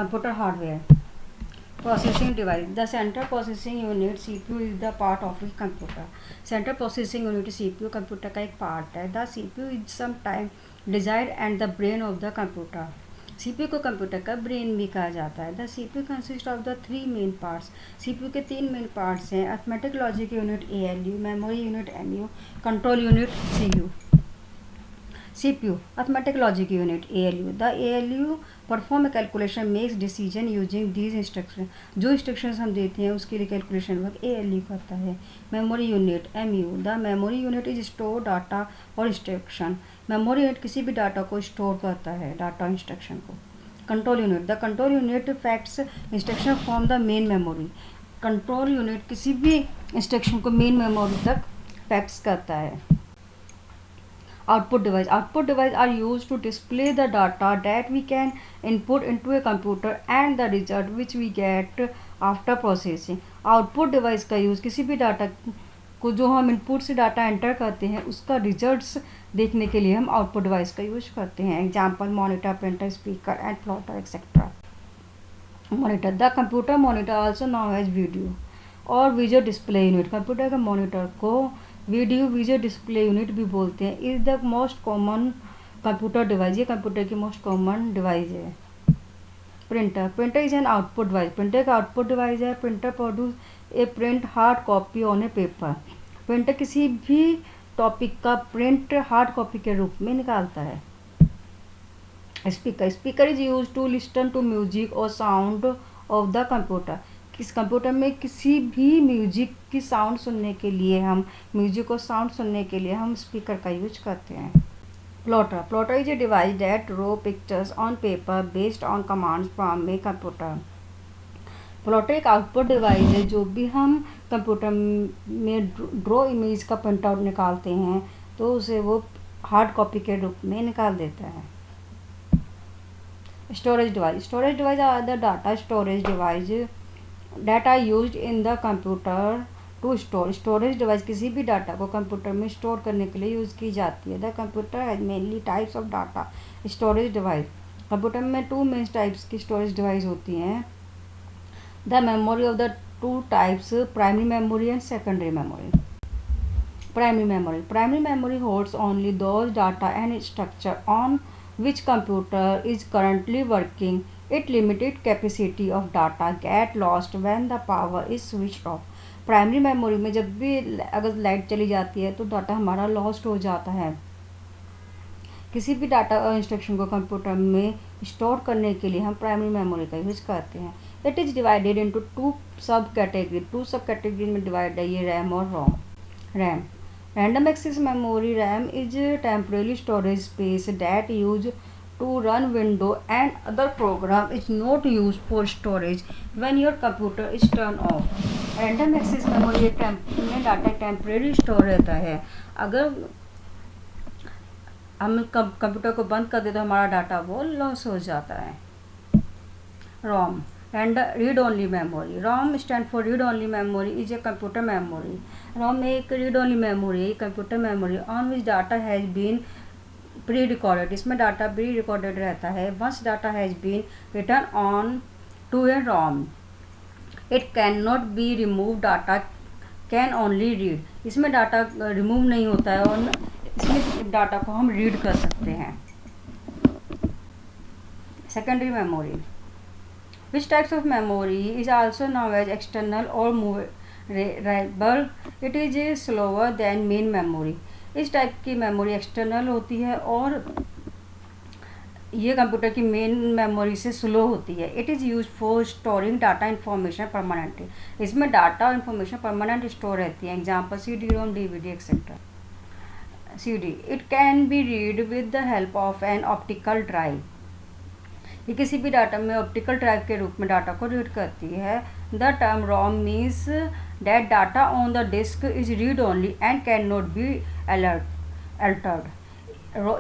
Computer hardware. Processing device. The central processing unit CPU is the part of the computer. Central processing unit CPU computer का एक part है. The CPU is sometimes desired and the brain of the computer. CPU को computer का brain भी कहा जाता है. The CPU consists of the three main parts. CPU के तीन मेन पार्ट्स हैं. Arithmetic logic unit ALU, memory unit MU, control unit CU. CPU arithmetic logic unit ALU. The ALU perform a calculation, makes decision using these instructions. जो instructions हम देते हैं उसके लिए calculation work ALU करता है. Memory unit MU. The memory unit is store data और instruction. Memory unit किसी भी डाटा को स्टोर करता है, डाटा इंस्ट्रक्शन को. Control unit. The control unit fetches instruction from the main memory. Control unit किसी भी इंस्ट्रक्शन को मेन मेमोरी तक फैक्ट्स करता है. Output device. Output device are used to display the data that we can input into a computer and the result which we get after processing. Output device का use किसी भी data को जो हम input से data enter करते हैं उसका रिजल्ट्स देखने के लिए हम आउटपुट डिवाइस का यूज करते हैं. Example monitor, printer, speaker and plotter etcetera. Monitor. The computer monitor also known as video और विजुअल डिस्प्ले यूनिट. कंप्यूटर के मॉनिटर को वीडियो विजुअल डिस्प्ले यूनिट भी बोलते हैं. Is the most common computer device. ये computer की most common device है. Printer. Printer is an output device. Printer का आउटपुट डिवाइस है. Printer produce a print hard copy on a paper. Printer किसी भी टॉपिक का प्रिंट हार्ड कॉपी के रूप में निकालता है. Speaker. Speaker is use to listen to music और साउंड ऑफ द कंप्यूटर. किस कंप्यूटर में किसी भी म्यूजिक की साउंड सुनने के लिए हम म्यूजिक और साउंड सुनने के लिए हम स्पीकर का यूज करते हैं. Plotter. Plotter is a device that draw pictures on paper based on commands from a computer. Plotter एक आउटपुट डिवाइस है. जो भी हम कंप्यूटर में ड्रॉ इमेज का प्रिंट आउट निकालते हैं तो उसे वो हार्ड कॉपी के रूप में निकाल देता है. Storage device. Storage device are the data storage device that are used in the computer to store. Storage device किसी भी डाटा को कंप्यूटर में स्टोर करने के लिए यूज़ की जाती है. The computer has mainly types of data storage device. Computer में टू मेन टाइप्स की स्टोरेज डिवाइस होती हैं. The memory of the two types primary memory and secondary memory. Primary memory. Primary memory holds only those data and structure on which computer is currently working. It limited capacity of data get lost when the power is switched off. Primary memory में जब भी अगर light चली जाती है तो data हमारा lost हो जाता है. किसी भी डाटा और इंस्ट्रक्शन को कंप्यूटर में स्टोर करने के लिए हम प्राइमरी मेमोरी का यूज करते हैं. It is divided into two सब कैटेगरी. टू सब कैटेगरी में डिवाइड है ये रैम और रोम. RAM. Random access memory RAM is temporary storage space that used to run window and other program is not used for storage when your computer is turned off. Random access memory में data temporary store रहता है. अगर हम computer को बंद कर दे तो हमारा डाटा वो लॉस हो जाता है. ROM. And read only memory. ROM stand for read only memory is a computer memory. ROM एक read only memory है, computer memory on which data has been pre-recorded. इसमें डाटा pre-recorded रहता है. Once data has been written on to a ROM, it cannot be removed. Data can only read. इसमें data remove नहीं होता है और इसमें डाटा को हम रीड कर सकते हैं. Secondary memory. Which types of memory is also known as external or movable. It is slower than main memory. इस टाइप की मेमोरी एक्सटर्नल होती है और ये कंप्यूटर की मेन मेमोरी से स्लो होती है. It is use for storing data information permanently. इसमें डाटा और इन्फॉर्मेशन परमानेंट स्टोर रहती है. Example CD-ROM, DVD etcetera. CD. It can be read with the help of an optical drive. ये किसी भी डाटा में ऑप्टिकल ड्राइव के रूप में डाटा को रीड करती है. The term ROM means that data on the disk is read only and can not be altered.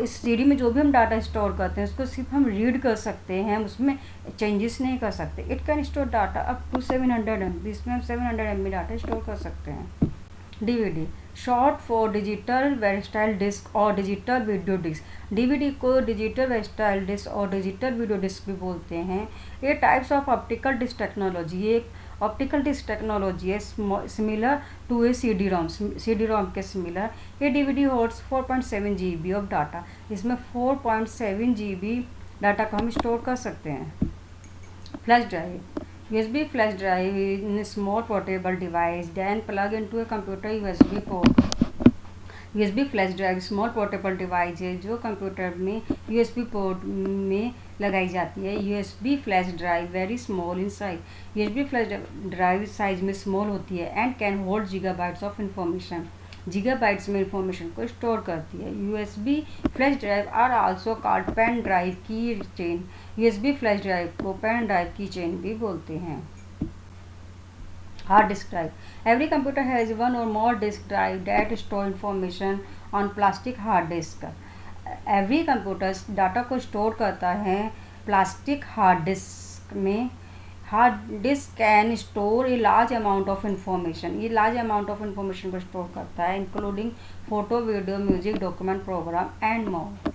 इस CD में जो भी हम डाटा स्टोर करते हैं उसको सिर्फ हम रीड कर सकते हैं, उसमें चेंजेस नहीं कर सकते. It can store data up to 700 MB. इसमें हम 700 MB डाटा स्टोर कर सकते हैं. DVD short for digital versatile disc और डिजिटल वीडियो डिस्क। डीवीडी को डिजिटल वेस्टाइल डिस्क और डिजिटल वीडियो डिस्क भी बोलते हैं। ये types of optical disc technology, एक ऑप्टिकल डिस्क टेक्नोलॉजी है सिमिलर टू ए सी डी रोम के सिमिलर। ये DVD holds 4.7 GB of data. इसमें 4.7 GB डाटा को हम स्टोर कर सकते हैं। Flash drive USB flash drive is a small portable device then plug into a computer USB port। USB flash drive small portable device है जो computer में USB port में लगाई जाती है। USB flash drive very small in size. USB flash drive size में small होती है and can hold gigabytes of information. Gigabytes में इंफॉर्मेशन को स्टोर करती है। USB flash drive are also called pen drive key chain. USB flash drive को pen drive key chain भी बोलते हैं। Hard disk drive every computer has one or more disk drive that store information on plastic hard disc. Every computer data को store करता है plastic hard disk में। Hard disk can store a large amount of information. ये large amount of information को store करता है including photo, video, music, document, program and more.